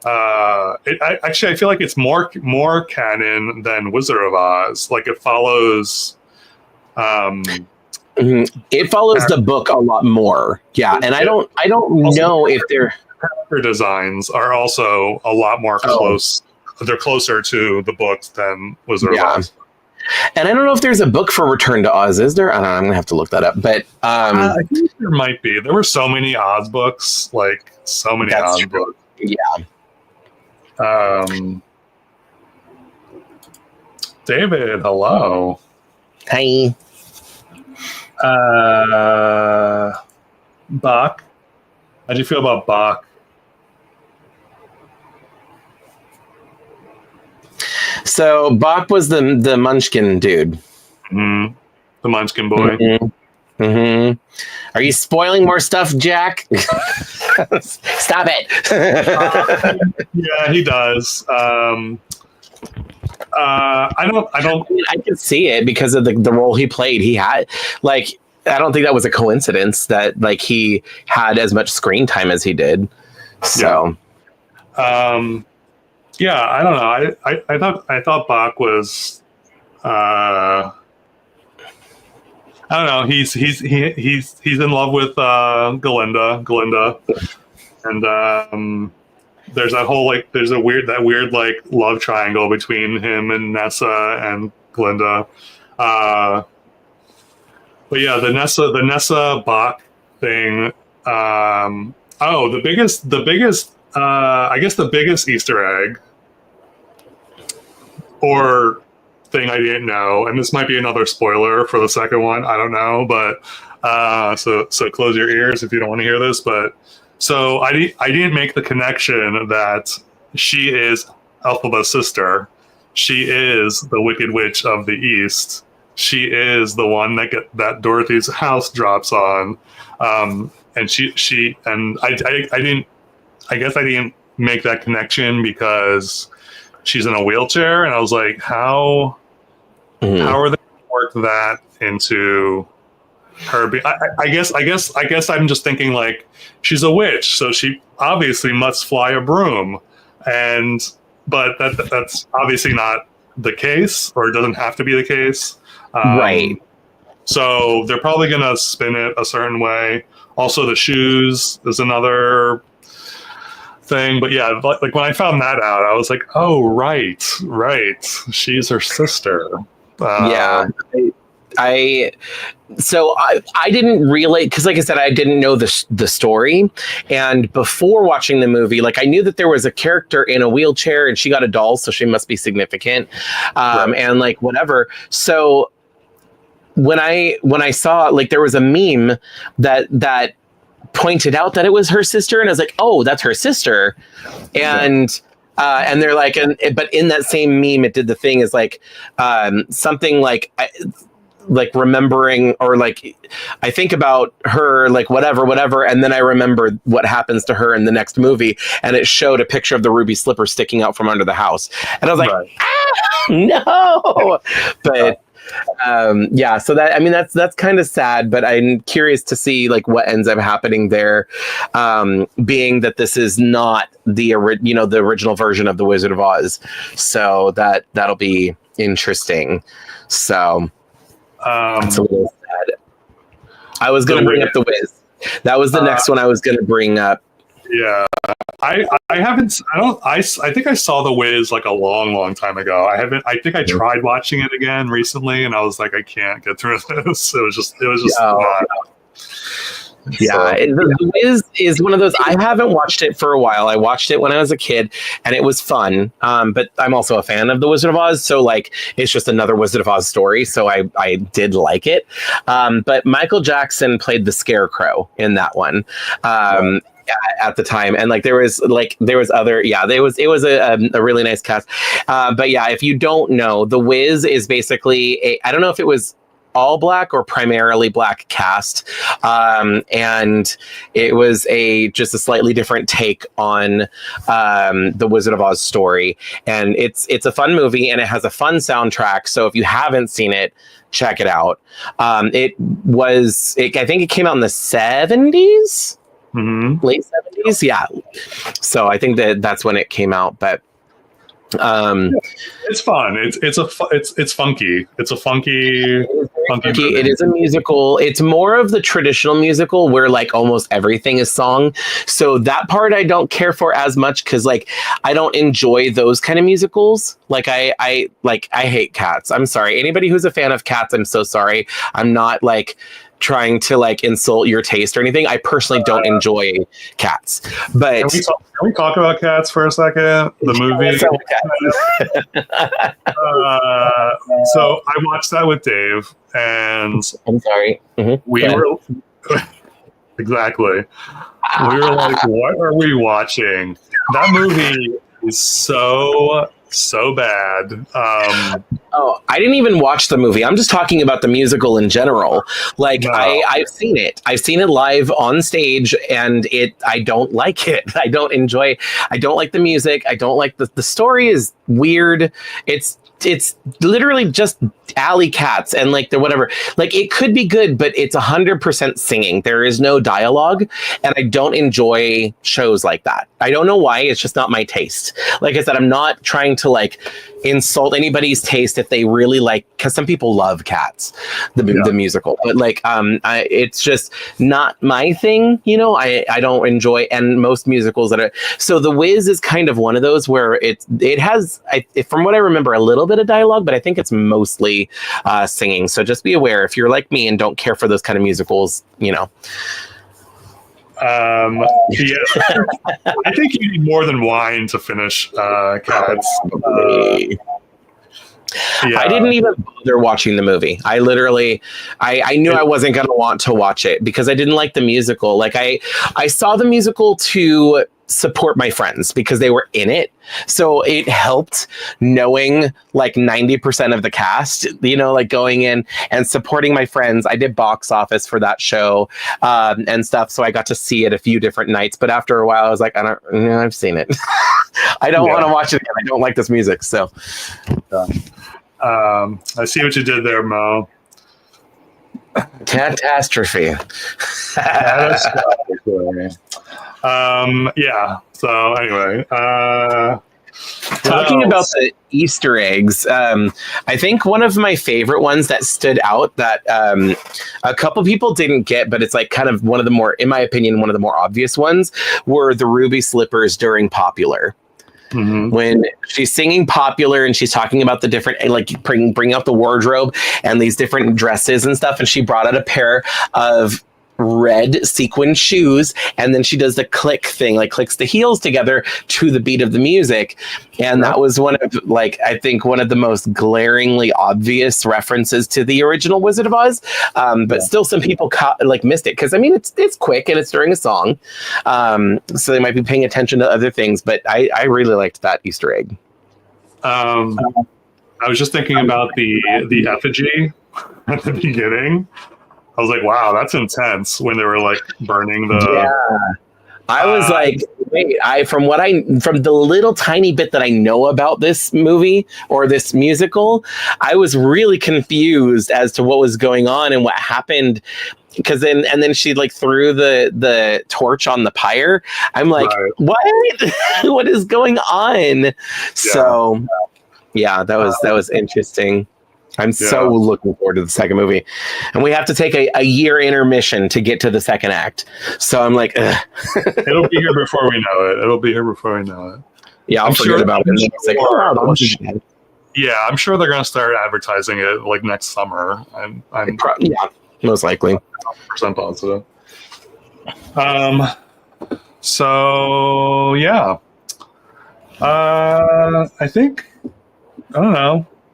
Actually, I feel like it's more canon than Wizard of Oz. Like it follows. It follows the book a lot more. Yeah, and I don't know if they're character designs are also a lot more close. They're closer to the books than Wizard of Oz. And I don't know if there's a book for Return to Oz. Is there? I don't know. I'm gonna have to look that up. But I think there might be. There were so many Oz books, like so many Oz books. Yeah. David, hello. Hi. Bach. How'd you feel about Bach? So Bach was the Munchkin dude. Mm-hmm. The Munchkin boy. Mm-hmm. Mm-hmm. Are you spoiling more stuff, Jack? Stop it. Yeah, he does. I don't. I mean, I can see it because of the role he played. He had like. I don't think that was a coincidence that like he had as much screen time as he did. So. Yeah, I don't know. I thought Bach was. I don't know. He's in love with Glinda, and there's that whole like there's that weird like love triangle between him and Nessa and Glinda. But yeah, the Nessa Bach thing. The biggest. I guess the biggest Easter egg or thing I didn't know, and this might be another spoiler for the second one. I don't know, but so close your ears if you don't want to hear this. But so I didn't make the connection that she is Elphaba's sister. She is the Wicked Witch of the East. She is the one that Dorothy's house drops on, and she and I didn't. I guess I didn't make that connection because she's in a wheelchair, and I was like, how are they going to work that into her? I guess I'm just thinking like she's a witch, so she obviously must fly a broom, but that's obviously not the case, or it doesn't have to be the case, right? So they're probably going to spin it a certain way. Also, the shoes is another thing, but yeah, like when I found that out, I was like, oh right, she's her sister. Yeah, I didn't relate because, like I said, I didn't know the story, and before watching the movie, like I knew that there was a character in a wheelchair and she got a doll, so she must be significant, right. And like whatever. So when I saw like there was a meme that pointed out that it was her sister, and I was like, oh, that's her sister, and they're like, but in that same meme, it did the thing is like something like remembering, or like I think about her like whatever, and then I remember what happens to her in the next movie, and it showed a picture of the ruby slipper sticking out from under the house, and I was like, no, but. Yeah, so that, I mean, that's kind of sad, but I'm curious to see like what ends up happening there, being that this is not the original version of the Wizard of Oz, so that'll be interesting. So it's a little sad. I was going to bring up the Wiz. That was the next one I was going to bring up. Yeah, I think I saw The Wiz like a long time ago. I think I tried watching it again recently, and I was like, I can't get through this. It was just not. Yeah, The Wiz is one of those. I haven't watched it for a while. I watched it when I was a kid, and it was fun. But I'm also a fan of The Wizard of Oz, so like it's just another Wizard of Oz story. So I did like it. But Michael Jackson played the Scarecrow in that one. At the time, and like there was other, it was a really nice cast, but yeah, if you don't know, The Wiz is basically I don't know if it was all black or primarily black cast, and it was just a slightly different take on the Wizard of Oz story, and it's a fun movie, and it has a fun soundtrack, so if you haven't seen it, check it out. I think it came out in the 70s. late 70s. Yeah. So I think that's when it came out. But it's fun. It's funky. It's a funky movie. It is a musical. It's more of the traditional musical where like almost everything is song. So that part I don't care for as much because like I don't enjoy those kind of musicals. Like I hate Cats. I'm sorry. Anybody who's a fan of Cats, I'm so sorry. I'm not like trying to like insult your taste or anything. I personally don't enjoy Cats. But can we talk about Cats for a second? The movie. So I watched that with Dave, and I'm sorry. We were exactly. We were like, "What are we watching?" That movie is so bad. I didn't even watch the movie. I'm just talking about the musical in general. Like No. I've seen it. I've seen it live on stage, and I don't like it. I don't like the music. I don't like the story is weird. It's literally just alley cats and like the whatever. Like it could be good, but it's 100% singing. There is no dialogue, and I don't enjoy shows like that. I don't know why. It's just not my taste. Like I said, I'm not trying to like insult anybody's taste if they really like, because some people love Cats, the musical, but like it's just not my thing. You know, I don't enjoy, and most musicals that are. So The Wiz is kind of one of those where it has, from what I remember, a little bit of dialogue, but I think it's mostly singing. So just be aware if you're like me and don't care for those kind of musicals, you know. Yeah, I think you need more than wine to finish Cats. Yeah. I didn't even bother watching the movie. I literally, I knew I wasn't going to want to watch it because I didn't like the musical. Like I saw the musical to support my friends because they were in it. So it helped knowing like 90% of the cast, you know, like going in and supporting my friends. I did box office for that show and stuff. So I got to see it a few different nights. But after a while, I was like, I've seen it. I don't want to watch it again. I don't like this music. So I see what you did there, Mo. Catastrophe. Yeah. So anyway, talking about the Easter eggs, I think one of my favorite ones that stood out that a couple people didn't get, but it's like kind of one of the more, in my opinion, one of the more obvious ones were the ruby slippers during Popular. When she's singing Popular and she's talking about the different, like bring up the wardrobe and these different dresses and stuff, and she brought out a pair of red sequin shoes, and then she does the click thing, like clicks the heels together to the beat of the music, and that was one of, like, I think one of the most glaringly obvious references to the original Wizard of Oz, but still some people missed it, because I mean it's quick and it's during a song, so they might be paying attention to other things, but I really liked that Easter egg. I was just thinking about the effigy at the beginning. I was like, wow, that's intense when they were like burning the. Yeah. I was like, wait, from the little tiny bit that I know about this movie or this musical, I was really confused as to what was going on and what happened. Because then she like threw the torch on the pyre. I'm like, what? What is going on? Yeah. So yeah, that was interesting. I'm so looking forward to the second movie, and we have to take a year intermission to get to the second act. So I'm like, ugh. It'll be here before we know it. Yeah, I'll forget about it. Yeah, I'm sure they're gonna start advertising it like next summer. I'm most likely 100% positive. So yeah,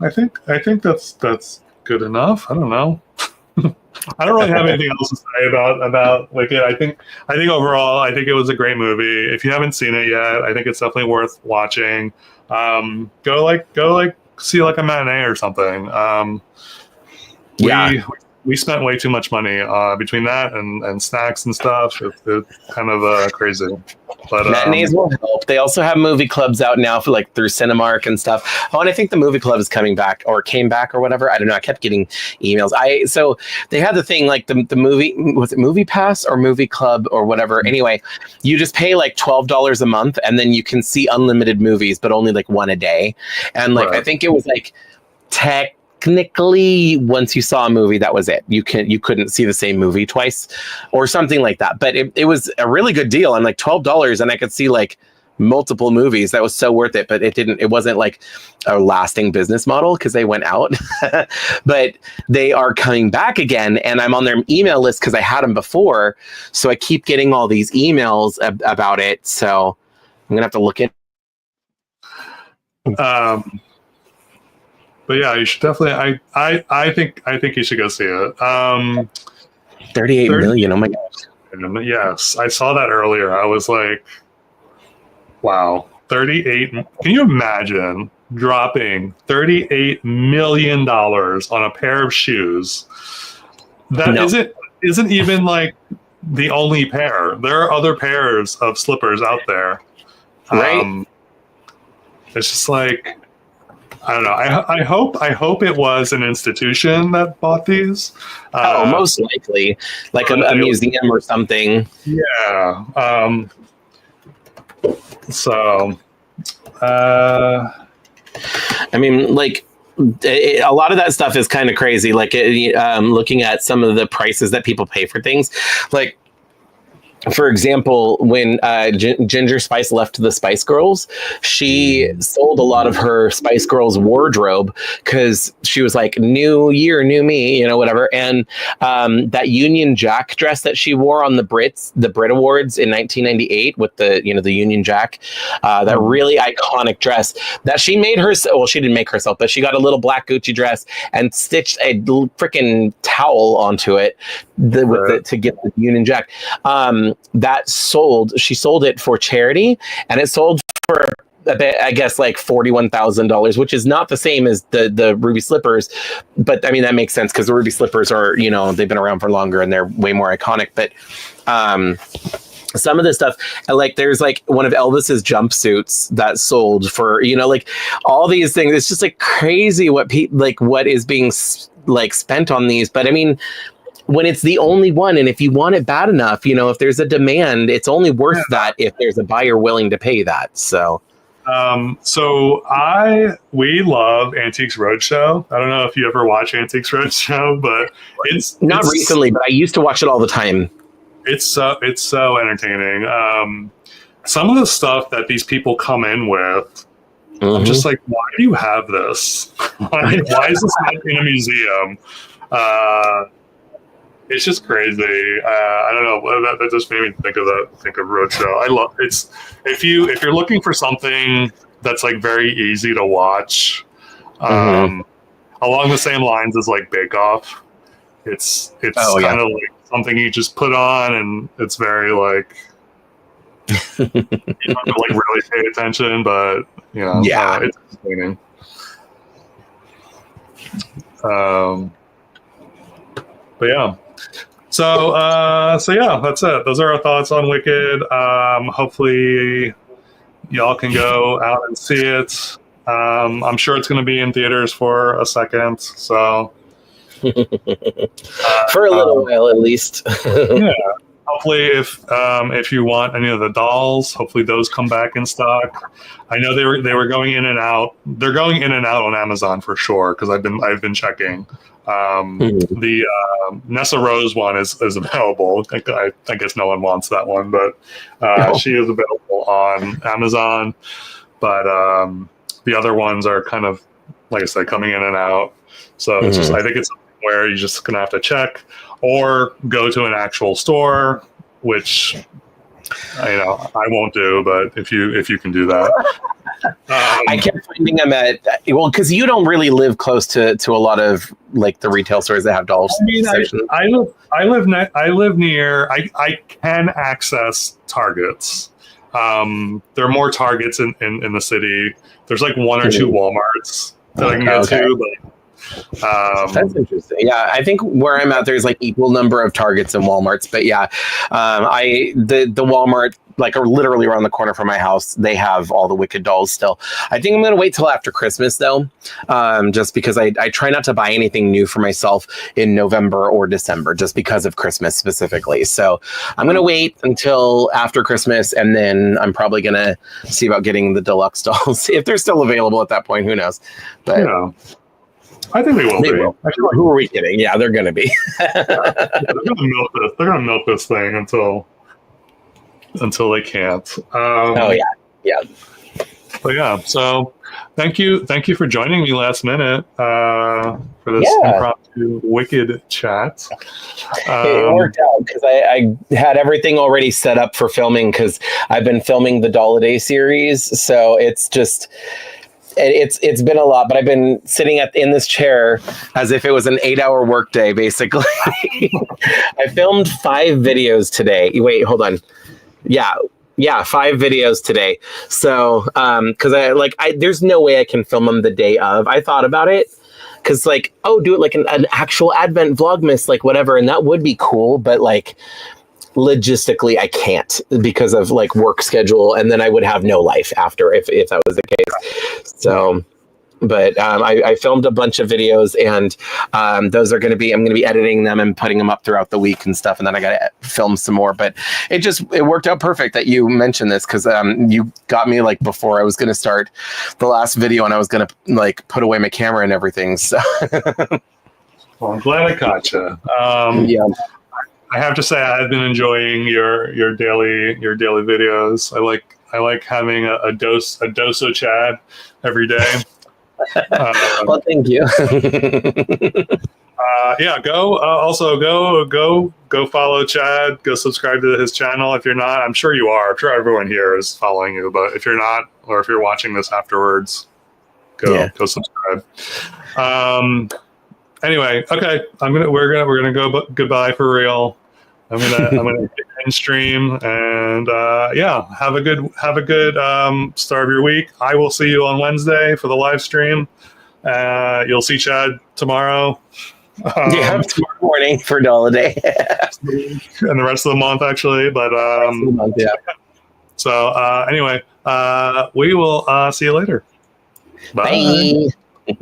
I think that's good enough. I don't know. I don't really have anything else to say about Wicked. I think overall, I think it was a great movie. If you haven't seen it yet, I think it's definitely worth watching. Go see like a matinee or something. We we spent way too much money between that and snacks and stuff. It's kind of crazy. But matinees will help. They also have movie clubs out now for like through Cinemark and stuff. Oh, and I think the movie club is coming back or came back or whatever. I don't know. I kept getting emails. So they had the thing like the movie, was it Movie Pass or Movie Club or whatever? Anyway, you just pay like $12 a month and then you can see unlimited movies, but only like one a day. And like I think it was like technically once you saw a movie, that was it. You couldn't see the same movie twice or something like that, but it was a really good deal. And like $12 and I could see like multiple movies. That was so worth it, but it wasn't like a lasting business model because they went out. But they are coming back again and I'm on their email list because I had them before, so I keep getting all these emails about it, so I'm gonna have to look in. But yeah, you should definitely. I think you should go see it. 38 million. Oh my gosh. Yes, I saw that earlier. I was like, wow, 38. Can you imagine dropping $38 million on a pair of shoes? That isn't even like the only pair. There are other pairs of slippers out there. Right. It's just like, I don't know. I hope it was an institution that bought these. Most likely, like a museum or something. Yeah. So, I mean, like a lot of that stuff is kind of crazy. Like looking at some of the prices that people pay for things, like. For example, when Ginger Spice left the Spice Girls, she sold a lot of her Spice Girls wardrobe because she was like, new year, new me, whatever. And that Union Jack dress that she wore on the Brit Awards in 1998 with the Union Jack, that really iconic dress that she made herself. Well, she didn't make herself, but she got a little black Gucci dress and stitched a freaking towel onto it to get the Union Jack. She sold it for charity, and it sold for a bit, I guess, like $41,000, which is not the same as the ruby slippers. But I mean, that makes sense because the ruby slippers are, they've been around for longer and they're way more iconic. But some of this stuff, like there's like one of Elvis's jumpsuits that sold for, like all these things. It's just like crazy what is being like spent on these. But I mean, when it's the only one, and if you want it bad enough, if there's a demand, it's only worth that if there's a buyer willing to pay that. So, we love Antiques Roadshow. I don't know if you ever watch Antiques Roadshow, but it's recently, but I used to watch it all the time. It's so entertaining. Some of the stuff that these people come in with, I'm just like, why do you have this? Why is this not in a museum? It's just crazy. I don't know. That just made me think of Roadshow. I love it's if you're looking for something that's like very easy to watch, along the same lines as like Bake Off. It's kind of like something you just put on, and it's very like you don't have to like really pay attention, but it's entertaining. But yeah. So yeah, that's it. Those are our thoughts on Wicked. Hopefully y'all can go out and see it. I'm sure it's going to be in theaters for a second. So for a little while, at least. Yeah. Hopefully, if you want any of the dolls, hopefully those come back in stock. I know they were going in and out. They're going in and out on Amazon for sure because I've been checking. The Nessa Rose one is available. I guess no one wants that one, but she is available on Amazon. But the other ones are kind of, like I said, coming in and out. So it's just, I think it's where you're just gonna have to check or go to an actual store, which I won't do. But if you can do that. I kept finding them because you don't really live close to a lot of like the retail stores that have dolls. I mean, I live near. I can access Targets. There are more Targets in the city. There's like one or two Walmarts that I can get to, but That's interesting. Yeah, I think where I'm at, there's like equal number of Targets and Walmarts. But yeah, the Walmart like are literally around the corner from my house. They have all the Wicked dolls still. I think I'm gonna wait till after Christmas though, just because I try not to buy anything new for myself in November or December, just because of Christmas specifically. So I'm gonna wait until after Christmas, and then I'm probably gonna see about getting the deluxe dolls if they're still available at that point. Who knows? But yeah. I think they will be. Actually, who are we kidding? Yeah, they're going to be. They're gonna milk this thing until they can't. Oh yeah. But yeah, so thank you for joining me last minute for this impromptu Wicked chat. It worked out because I had everything already set up for filming because I've been filming the Dolladay series, so it's just. It's been a lot, but I've been sitting in this chair as if it was an 8-hour workday, basically. I filmed 5 videos today. Wait, hold on. Yeah, 5 videos today. So, because there's no way I can film them the day of. I thought about it, because do it like an actual Advent Vlogmas, like whatever, and that would be cool. But logistically I can't because of work schedule, and then I would have no life after if that was the case. So but I filmed a bunch of videos, and those are I'm going to be editing them and putting them up throughout the week and stuff, and then I got to film some more. But it worked out perfect that you mentioned this, because you got me before I was going to start the last video, and I was going to put away my camera and everything. So well, I'm glad I caught you. Yeah. I have to say I've been enjoying your daily videos. I like having a dose of Chad every day. Well, thank you. Yeah, go follow Chad. Go subscribe to his channel if you're not. I'm sure you are. I'm sure everyone here is following you, but if you're not, or if you're watching this afterwards, go subscribe. Anyway, okay, we're gonna go goodbye for real. I'm gonna end stream, and have a good start of your week. I will see you on Wednesday for the live stream. You'll see Chad tomorrow. Tomorrow morning for Dolladay. And the rest of the month, actually. But so anyway, we will see you later. Bye. Bye.